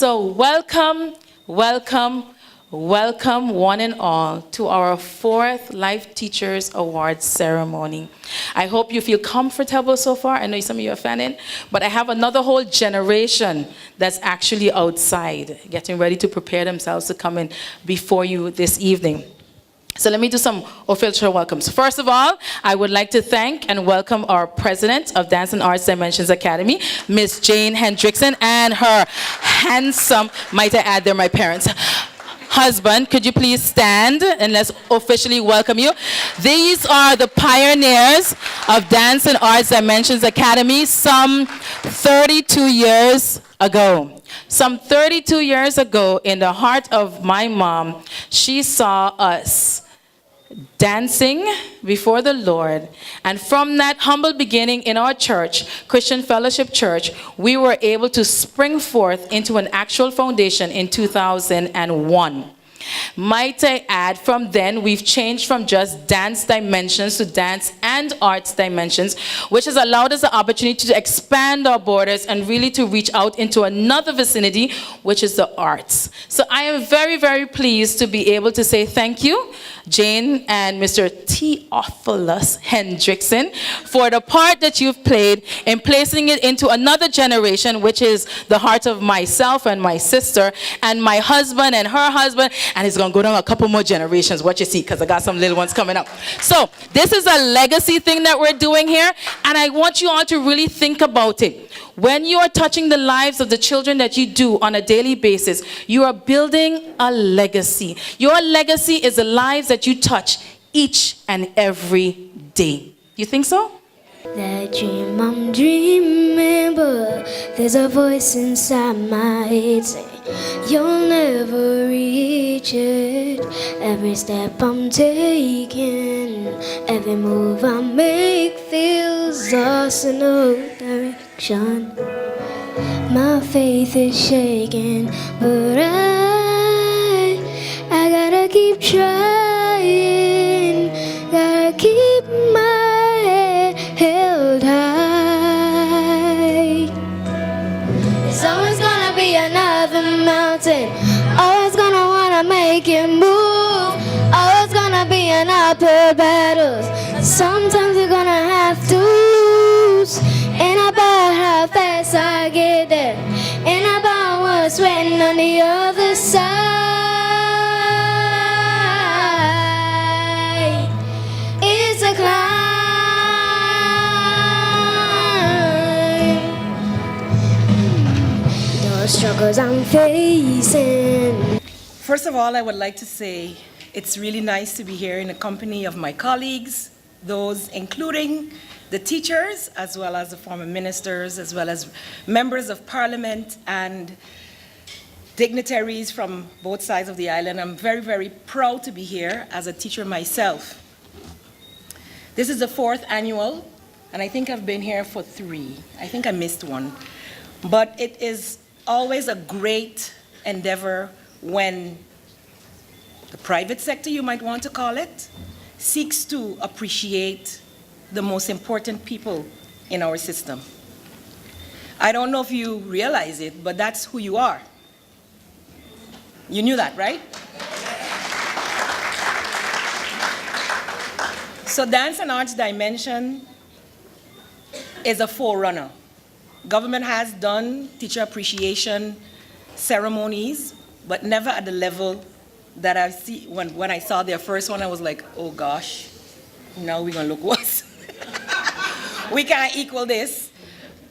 So welcome, welcome, welcome one and all to our 4th Life Teachers Awards ceremony. I hope you feel comfortable so far. I know some of you are fanning, but I have another whole generation that's actually outside, getting ready to prepare themselves to come in before you this evening. So let me do some official welcomes. First of all, I would like to thank and welcome our president of Dance and Arts Dimensions Academy, Miss Jane Hendrickson, and her handsome, might I add, they're my parents, husband. Could you please stand and let's officially welcome you. These are the pioneers of Dance and Arts Dimensions Academy some 32 years ago. Some 32 years ago, in the heart of my mom, she saw us dancing before the Lord. And from that humble beginning in our church, Christian Fellowship Church, we were able to spring forth into an actual foundation in 2001. Might I add, from then we've changed from just dance dimensions to dance and arts dimensions, which has allowed us the opportunity to expand our borders and really to reach out into another vicinity, which is the arts. So I am very, very pleased to be able to say thank you, Jane and Mr. Theophilus Hendrickson, for the part that you've played in placing it into another generation, which is the heart of myself and my sister and my husband and her husband. And it's going to go down a couple more generations, what you see, because I got some little ones coming up. So this is a legacy thing that we're doing here, and I want you all to really think about it. When you are touching the lives of the children that you do on a daily basis, you are building a legacy. Your legacy is the lives that you touch each and every day. You think so? That dream I'm dreaming, but there's a voice inside my head saying you'll never reach it. Every step I'm taking, every move I make feels lost in no direction. My faith is shaking, but I gotta keep trying, gotta keep my head held high. There's always gonna be another mountain, always gonna wanna make it move, always gonna be an uphill battle. Sometimes you're gonna have to lose. Ain't about how fast I get there, ain't about what's waiting on the other side. It's a climb. The struggles I'm facing. First of all, I would like to say it's really nice to be here in the company of my colleagues, those including the teachers, as well as the former ministers, as well as members of parliament and dignitaries from both sides of the island. I'm very, very proud to be here as a teacher myself. This is the 4th annual, and I think I've been here for 3. I think I missed one. But it is always a great endeavor when the private sector, you might want to call it, seeks to appreciate the most important people in our system. I don't know if you realize it, but that's who you are. You knew that, right? So Dance and Arts Dimension is a forerunner. Government has done teacher appreciation ceremonies, but never at the level that I see. When I saw their first one, I was like, oh gosh, now we're gonna look worse. We can't equal this.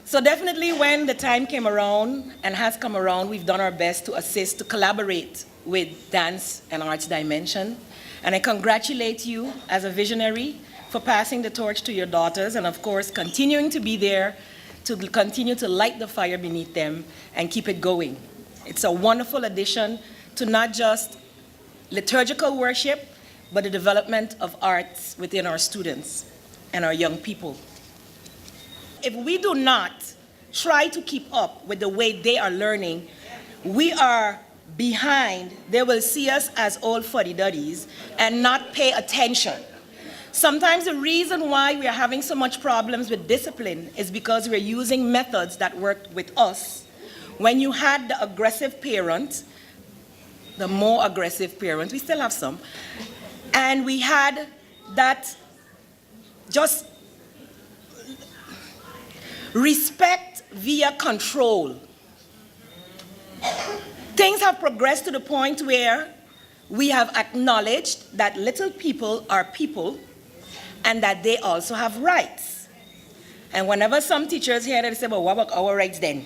So definitely when the time came around and has come around, we've done our best to assist, to collaborate with Dance and Arts Dimension. And I congratulate you as a visionary for passing the torch to your daughters and of course continuing to be there to continue to light the fire beneath them and keep it going. It's a wonderful addition to not just liturgical worship, but the development of arts within our students and our young people. If we do not try to keep up with the way they are learning, we are behind. They will see us as old fuddy-duddies and not pay attention. Sometimes the reason why we are having so much problems with discipline is because we're using methods that worked with us when you had the aggressive parent, the more aggressive parent, we still have some, and we had that just respect via control. Things have progressed to the point where we have acknowledged that little people are people and that they also have rights. And whenever some teachers hear that, they say, well, what about our rights then?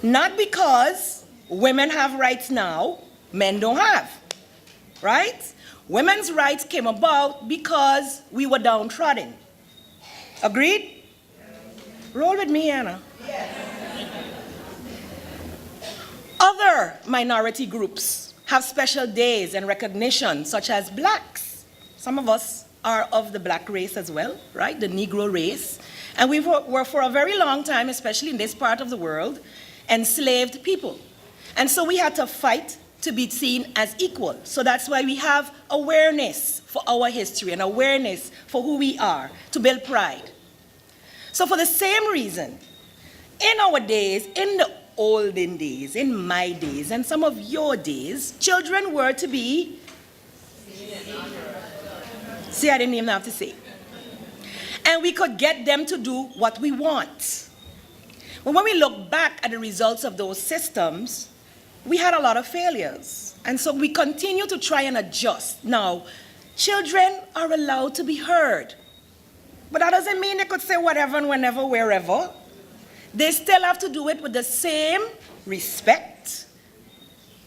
Not because women have rights now, men don't have, right? Women's rights came about because we were downtrodden. Agreed? Roll with me, Anna. Other minority groups have special days and recognition, such as blacks. Some of us are of the black race as well, right? The Negro race. And we were for a very long time, especially in this part of the world, enslaved people. And so we had to fight to be seen as equal. So that's why we have awareness for our history and awareness for who we are, to build pride. So for the same reason, in our days, in the olden days, in my days, and some of your days, children were to be... See, I didn't even have to say. And we could get them to do what we want. But when we look back at the results of those systems, we had a lot of failures. And so we continue to try and adjust. Now, children are allowed to be heard. But that doesn't mean they could say whatever and whenever, wherever. They still have to do it with the same respect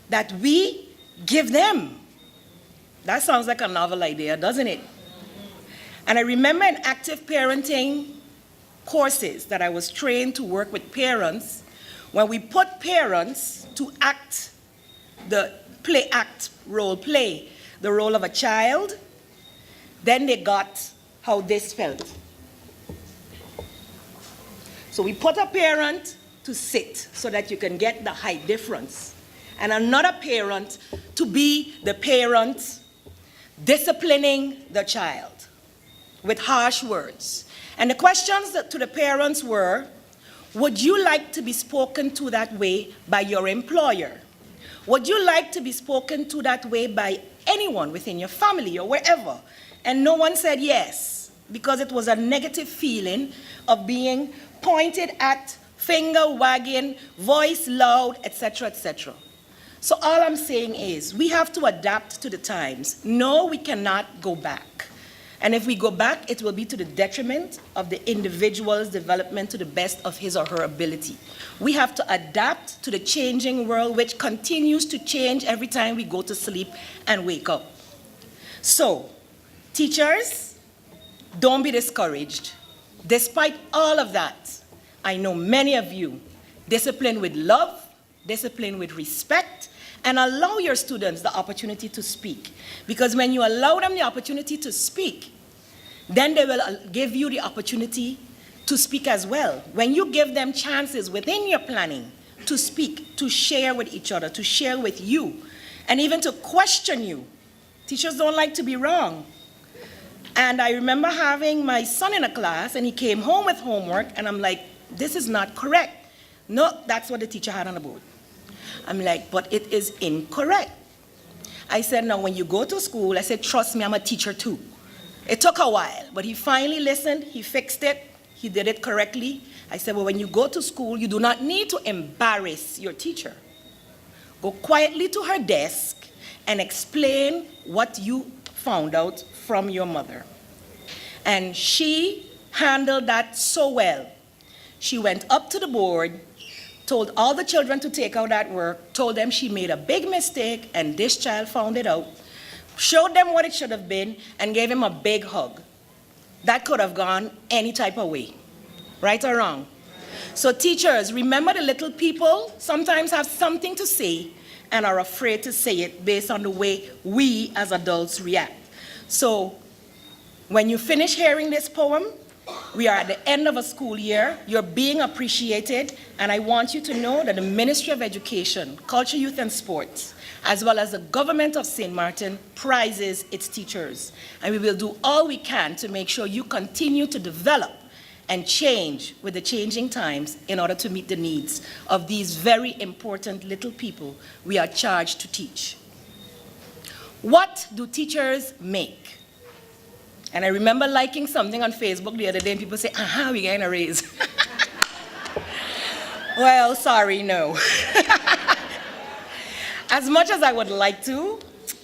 that we give them. That sounds like a novel idea, doesn't it? And I remember in active parenting courses that I was trained to work with parents, when we put parents to act the role play, the role of a child, then they got how this felt. So we put a parent to sit so that you can get the height difference, and another parent to be the parent disciplining the child with harsh words. And the questions to the parents were, would you like to be spoken to that way by your employer? Would you like to be spoken to that way by anyone within your family or wherever? And no one said yes, because it was a negative feeling of being pointed at, finger wagging, voice loud, etc., etc. So all I'm saying is we have to adapt to the times. No, we cannot go back. And if we go back, it will be to the detriment of the individual's development to the best of his or her ability. We have to adapt to the changing world, which continues to change every time we go to sleep and wake up. So, teachers, don't be discouraged. Despite all of that, I know many of you discipline with love, discipline with respect, and allow your students the opportunity to speak. Because when you allow them the opportunity to speak, then they will give you the opportunity to speak as well. When you give them chances within your planning to speak, to share with each other, to share with you, and even to question you. Teachers don't like to be wrong. And I remember having my son in a class, and he came home with homework, and I'm like, this is not correct. No, that's what the teacher had on the board. I'm like, but it is incorrect. I said, now when you go to school, I said, trust me, I'm a teacher too. It took a while, but he finally listened, he fixed it, he did it correctly. I said, well, when you go to school, you do not need to embarrass your teacher. Go quietly to her desk and explain what you found out from your mother. And she handled that so well. She went up to the board, told all the children to take out that work, told them she made a big mistake, and this child found it out, showed them what it should have been, and gave him a big hug. That could have gone any type of way, right or wrong? So teachers, remember the little people sometimes have something to say and are afraid to say it based on the way we as adults react. So when you finish hearing this poem, we are at the end of a school year, you're being appreciated, and I want you to know that the Ministry of Education, Culture, Youth and Sports, as well as the government of St. Martin, prizes its teachers. And we will do all we can to make sure you continue to develop and change with the changing times in order to meet the needs of these very important little people we are charged to teach. What do teachers make? And I remember liking something on Facebook the other day and people say, aha, we're getting a raise. Well, sorry, no. As much as I would like to,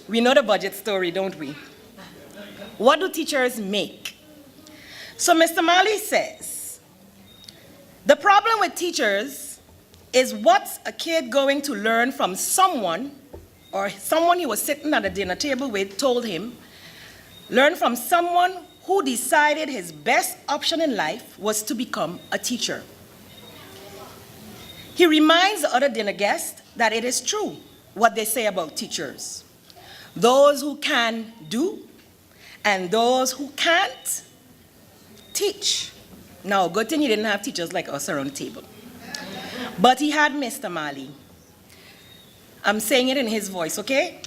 we know the budget story, don't we? What do teachers make? So Mr. Malley says, the problem with teachers is what's a kid going to learn from someone, or someone he was sitting at a dinner table with told him, learn from someone who decided his best option in life was to become a teacher. He reminds the other dinner guests that it is true what they say about teachers. Those who can do, and those who can't, teach. Now, good thing he didn't have teachers like us around the table. But he had Mr. Malley. I'm saying it in his voice, okay?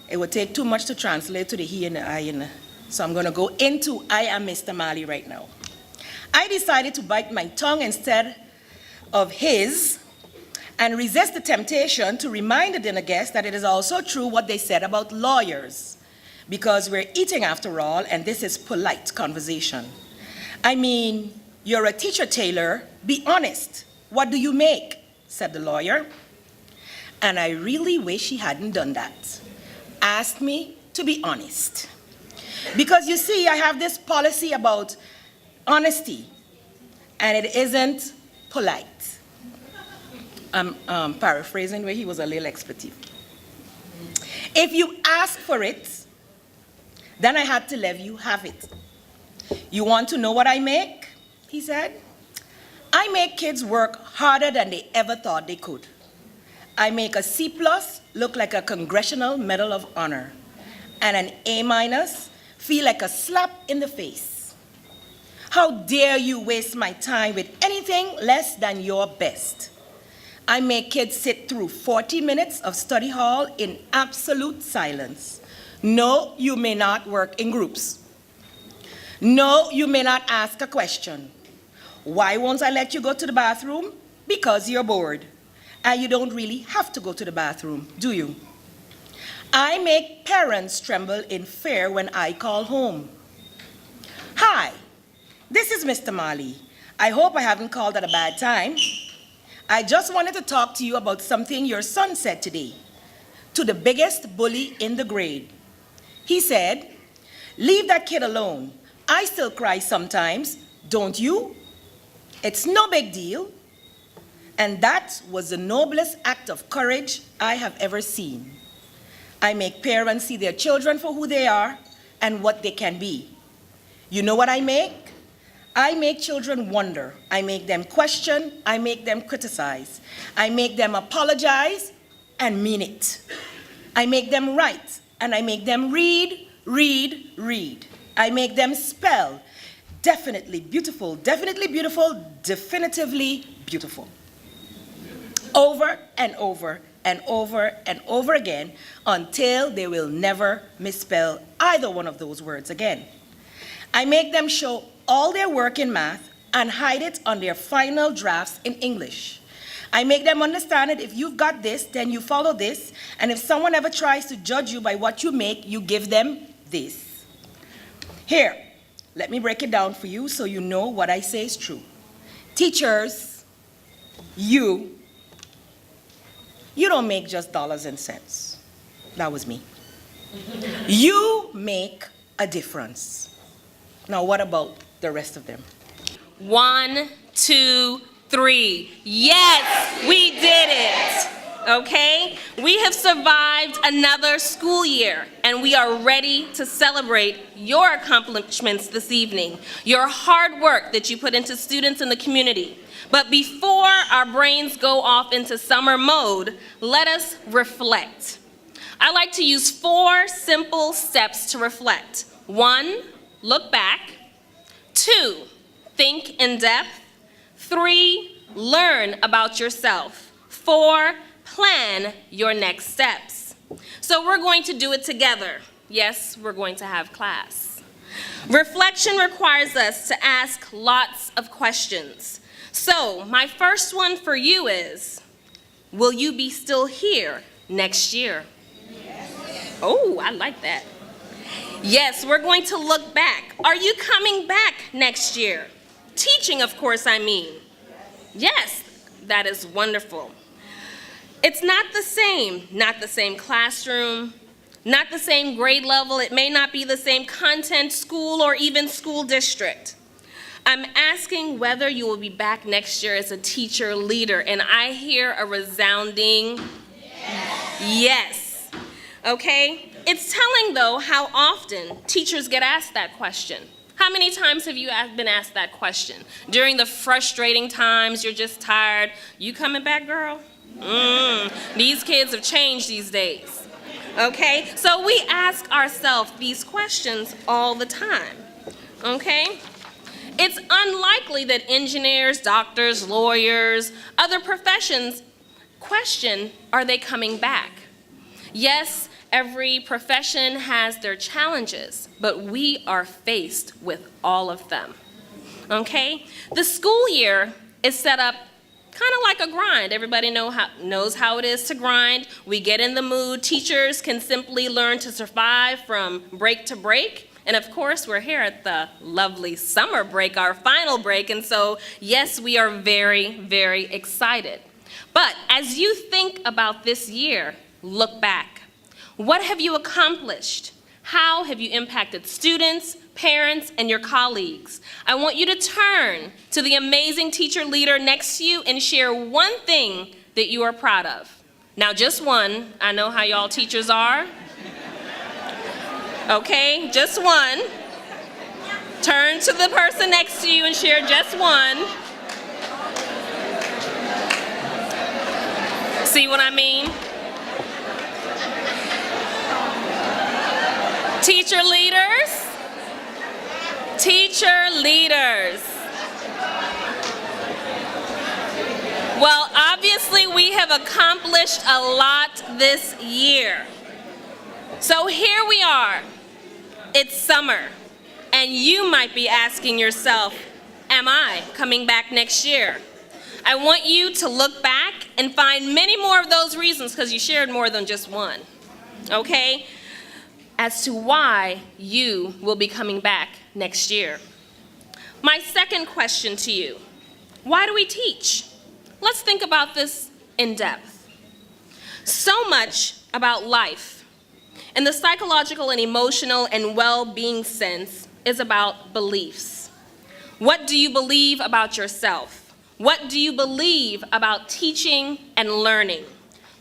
It would take too much to translate to the he and the I, so I'm going to go into I am Mr. Malley right now. I decided to bite my tongue instead of his and resist the temptation to remind the dinner guests that it is also true what they said about lawyers, because we're eating after all, and this is polite conversation. I mean, you're a teacher, Taylor. Be honest. What do you make? Said the lawyer. And I really wish he hadn't done that. Asked me to be honest. Because you see, I have this policy about honesty, and it isn't polite. I'm paraphrasing where he was a little expletive. If you ask for it, then I had to let you have it. You want to know what I make? He said. I make kids work harder than they ever thought they could. I make a C+ look like a Congressional Medal of Honor, and an A- feel like a slap in the face. How dare you waste my time with anything less than your best? I make kids sit through 40 minutes of study hall in absolute silence. No, you may not work in groups. No, you may not ask a question. Why won't I let you go to the bathroom? Because you're bored. And you don't really have to go to the bathroom, do you? I make parents tremble in fear when I call home. Hi, this is Mr. Malley. I hope I haven't called at a bad time. I just wanted to talk to you about something your son said today to the biggest bully in the grade. He said, leave that kid alone. I still cry sometimes, don't you? It's no big deal. And that was the noblest act of courage I have ever seen. I make parents see their children for who they are and what they can be. You know what I make? I make children wonder. I make them question. I make them criticize. I make them apologize and mean it. I make them write, and I make them read, read, read. I make them spell. Definitely beautiful, definitively beautiful. Over and over and over and over again until they will never misspell either one of those words again. I make them show all their work in math and hide it on their final drafts in English. I make them understand that if you've got this, then you follow this, and if someone ever tries to judge you by what you make, you give them this. Here, let me break it down for you so you know what I say is true. Teachers, you don't make just dollars and cents. That was me. You make a difference. Now, what about the rest of them? 1, 2, 3. Yes, we did it. Okay? We have survived another school year, and we are ready to celebrate your accomplishments this evening, your hard work that you put into students in the community. But before our brains go off into summer mode, let us reflect. I like to use 4 simple steps to reflect. 1, look back. 2, think in depth. 3, learn about yourself. 4, plan your next steps. So we're going to do it together. Yes, we're going to have class. Reflection requires us to ask lots of questions. So, my first one for you is, will you be still here next year? Oh, I like that. Yes, we're going to look back. Are you coming back next year? Teaching, of course, I mean. Yes, that is wonderful. It's not the same classroom, not the same grade level. It may not be the same content, school, or even school district. I'm asking whether you will be back next year as a teacher leader, and I hear a resounding yes. Okay? It's telling, though, how often teachers get asked that question. How many times have you been asked that question? During the frustrating times, you're just tired. You coming back, girl? These kids have changed these days. Okay? So we ask ourselves these questions all the time. Okay? It's unlikely that engineers, doctors, lawyers, other professions question, are they coming back? Yes, every profession has their challenges, but we are faced with all of them. Okay? The school year is set up kind of like a grind. Everybody knows how it is to grind. We get in the mood. Teachers can simply learn to survive from break to break. And of course, we're here at the lovely summer break, our final break. And so, yes, we are very, very excited. But as you think about this year, look back. What have you accomplished? How have you impacted students, parents, and your colleagues? I want you to turn to the amazing teacher leader next to you and share one thing that you are proud of. Now, just one. I know how y'all teachers are. Okay, just one. Turn to the person next to you and share just one. See what I mean? Teacher leaders. Teacher leaders. Well, obviously we have accomplished a lot this year. So here we are. It's summer, and you might be asking yourself, am I coming back next year? I want you to look back and find many more of those reasons, because you shared more than just one, okay, as to why you will be coming back next year. My second question to you, why do we teach? Let's think about this in depth. So much about life in the psychological and emotional and well-being sense is about beliefs. What do you believe about yourself? What do you believe about teaching and learning?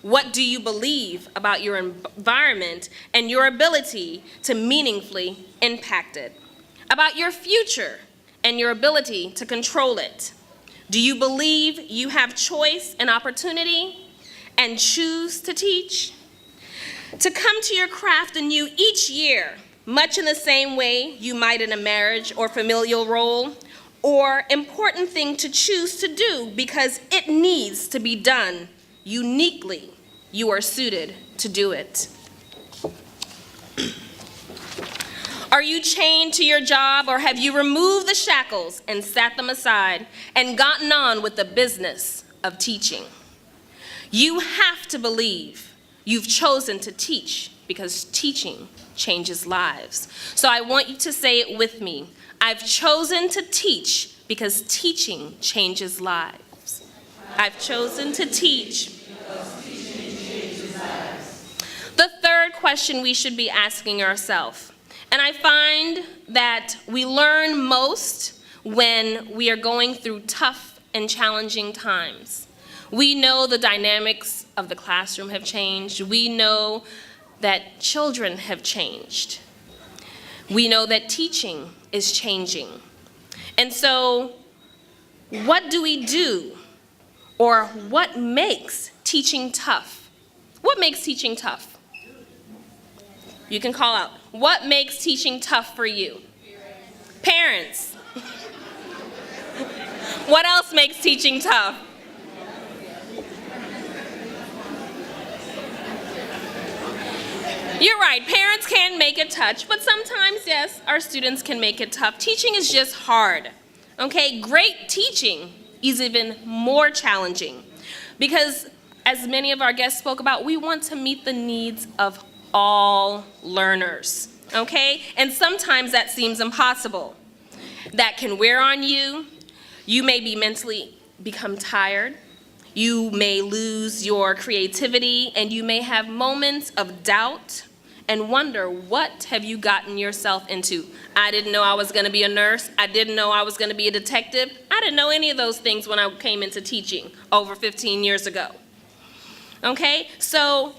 What do you believe about your environment and your ability to meaningfully impact it? About your future and your ability to control it? Do you believe you have choice and opportunity and choose to teach? To come to your craft anew each year, much in the same way you might in a marriage or familial role, or important thing to choose to do because it needs to be done uniquely. You are suited to do it. Are you chained to your job, or have you removed the shackles and sat them aside and gotten on with the business of teaching? You have to believe you've chosen to teach because teaching changes lives. So I want you to say it with me. I've chosen to teach because teaching changes lives. I've chosen to teach because teaching changes lives. The third question we should be asking ourselves, and I find that we learn most when we are going through tough and challenging times. We know the dynamics of the classroom have changed. We know that children have changed. We know that teaching is changing. And so, what do we do? Or what makes teaching tough? What makes teaching tough? You can call out. What makes teaching tough for you? Parents. What else makes teaching tough? You're right, parents can make it tough, but sometimes, yes, our students can make it tough. Teaching is just hard, okay? Great teaching is even more challenging because, as many of our guests spoke about, we want to meet the needs of all learners, okay? And sometimes that seems impossible. That can wear on you. You may be mentally become tired. You may lose your creativity, and you may have moments of doubt and wonder, what have you gotten yourself into? I didn't know I was going to be a nurse. I didn't know I was going to be a detective. I didn't know any of those things when I came into teaching over 15 years ago. Okay? So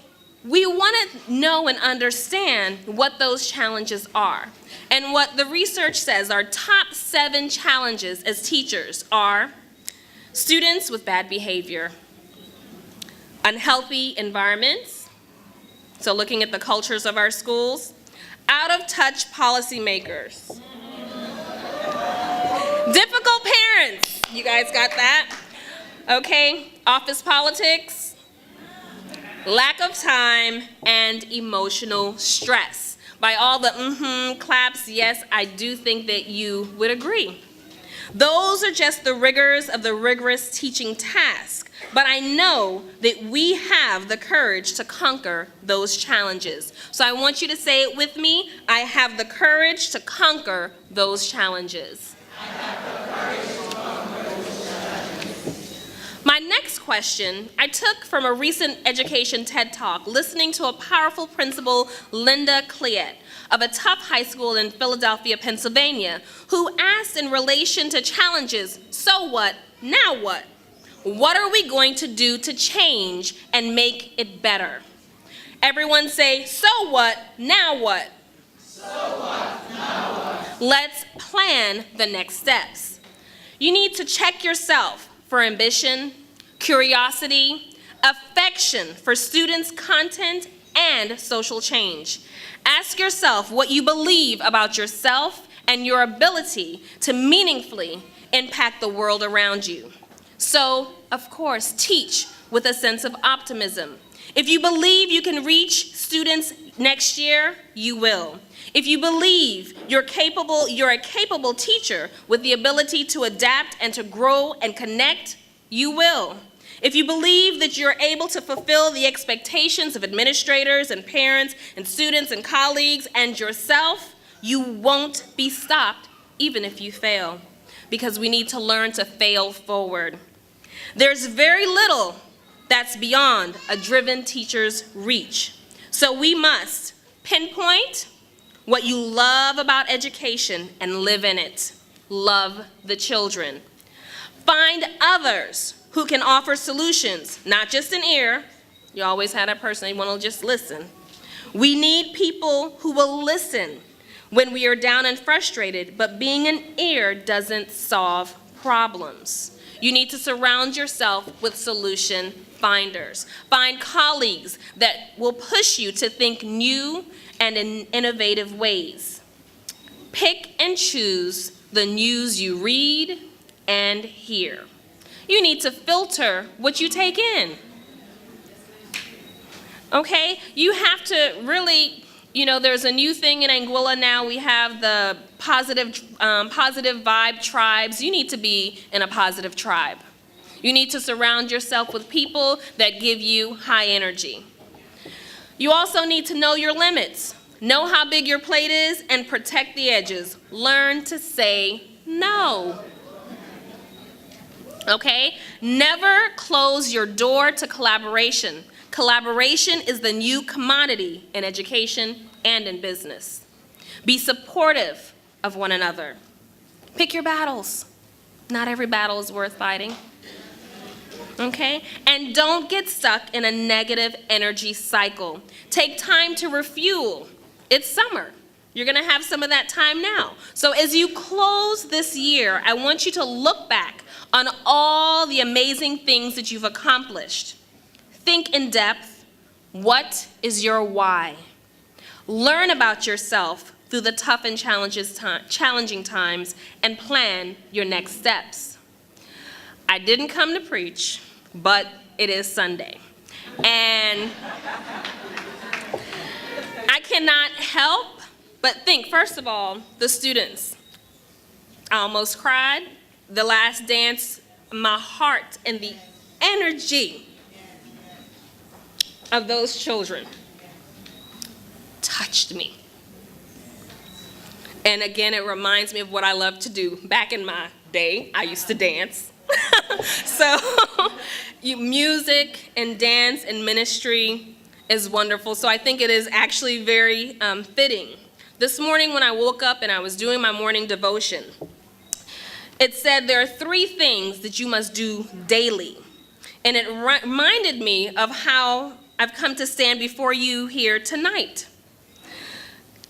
we want to know and understand what those challenges are. And what the research says, our top 7 challenges as teachers are students with bad behavior, unhealthy environments, so looking at the cultures of our schools, out-of-touch policymakers, difficult parents, you guys got that? Okay, office politics, lack of time, and emotional stress. By all the claps, yes, I do think that you would agree. Those are just the rigors of the rigorous teaching task, but I know that we have the courage to conquer those challenges. So I want you to say it with me. I have the courage to conquer those challenges. I have the courage to conquer those challenges. My next question I took from a recent education TED Talk, listening to a powerful principal, Linda Cleat, of a tough high school in Philadelphia, Pennsylvania, who asked in relation to challenges, so what, now what? What are we going to do to change and make it better? Everyone say, so what, now what? So what, now what? Let's plan the next steps. You need to check yourself for ambition, curiosity, affection for students' content, and social change. Ask yourself what you believe about yourself and your ability to meaningfully impact the world around you. So, of course, teach with a sense of optimism. If you believe you can reach students next year, you will. If you believe you're a capable teacher with the ability to adapt and to grow and connect, you will. If you believe that you're able to fulfill the expectations of administrators and parents and students and colleagues and yourself, you won't be stopped even if you fail, because we need to learn to fail forward. There's very little that's beyond a driven teacher's reach. So we must pinpoint what you love about education and live in it. Love the children. Find others who can offer solutions, not just an ear. You always have that person, they want to just listen. We need people who will listen when we are down and frustrated, but being an ear doesn't solve problems. You need to surround yourself with solution finders. Find colleagues that will push you to think new and in innovative ways. Pick and choose the news you read and hear. You need to filter what you take in. Okay? You have to really, there's a new thing in Anguilla now. We have the positive vibe tribes. You need to be in a positive tribe. You need to surround yourself with people that give you high energy. You also need to know your limits. Know how big your plate is and protect the edges. Learn to say no. Okay? Never close your door to collaboration. Collaboration is the new commodity in education and in business. Be supportive of one another. Pick your battles. Not every battle is worth fighting. Okay? And don't get stuck in a negative energy cycle. Take time to refuel. It's summer. You're going to have some of that time now. So as you close this year, I want you to look back on all the amazing things that you've accomplished. Think in depth. What is your why? Learn about yourself through the tough and challenging times and plan your next steps. I didn't come to preach, but it is Sunday. And I cannot help but think, first of all, the students. I almost cried. The last dance, my heart and the energy of those children touched me. And again, it reminds me of what I love to do. Back in my day, I used to dance. So music and dance and ministry is wonderful. So I think it is actually very fitting. This morning when I woke up and I was doing my morning devotion, it said there are 3 things that you must do daily. And it reminded me of how I've come to stand before you here tonight.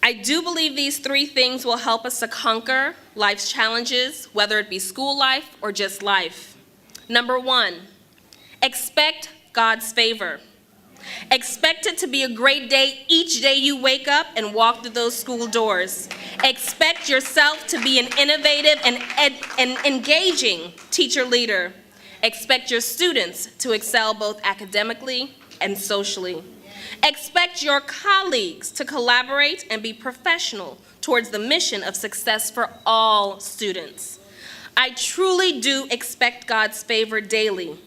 I do believe these 3 things will help us to conquer life's challenges, whether it be school life or just life. Number 1, expect God's favor. Expect it to be a great day each day you wake up and walk through those school doors. Expect yourself to be an innovative and engaging teacher leader. Expect your students to excel both academically and socially. Expect your colleagues to collaborate and be professional towards the mission of success for all students. I truly do expect God's favor daily.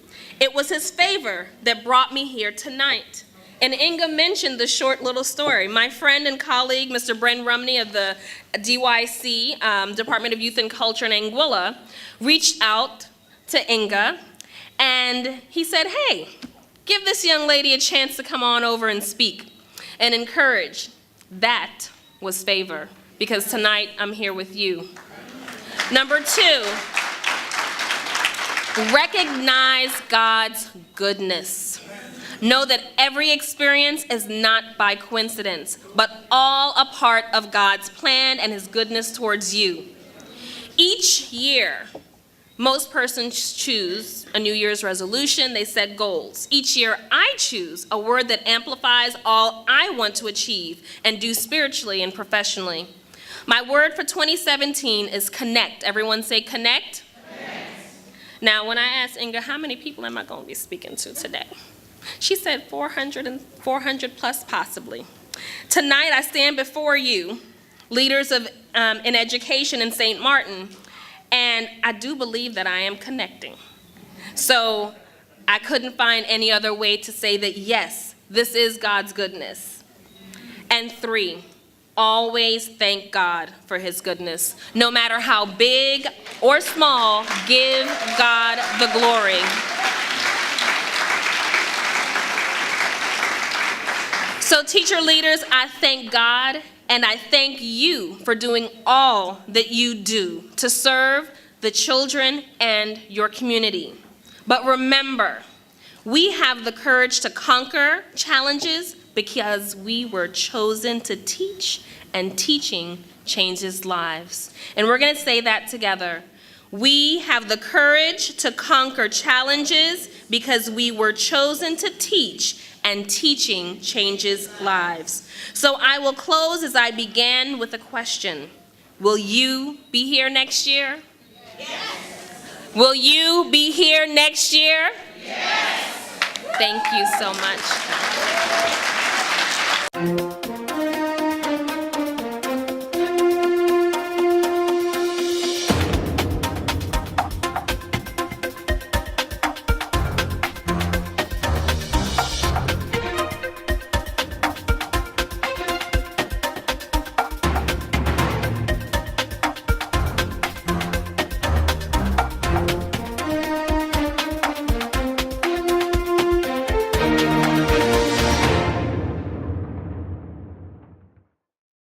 It was his favor that brought me here tonight. And Inga mentioned the short little story. My friend and colleague, Mr. Bren Rumney of the DYC, Department of Youth and Culture in Anguilla, reached out to Inga, and he said, hey, give this young lady a chance to come on over and speak and encourage. That was favor, because tonight I'm here with you. Number 2, recognize God's goodness. Know that every experience is not by coincidence, but all a part of God's plan and his goodness towards you. Each year, most persons choose a New Year's resolution. They set goals. Each year, I choose a word that amplifies all I want to achieve and do spiritually and professionally. My word for 2017 is connect. Everyone say connect. Connect. Now, when I asked Inga, how many people am I going to be speaking to today? She said 400 plus possibly. Tonight, I stand before you, leaders of in education in St. Martin, and I do believe that I am connecting. So I couldn't find any other way to say that, yes, this is God's goodness. And 3, always thank God for his goodness. No matter how big or small, give God the glory. So teacher leaders, I thank God and I thank you for doing all that you do to serve the children and your community. But remember, we have the courage to conquer challenges because we were chosen to teach, and teaching changes lives. And we're going to say that together. We have the courage to conquer challenges because we were chosen to teach, and teaching changes lives. So I will close as I began with a question. Will you be here next year? Yes. Will you be here next year? Yes. Thank you so much.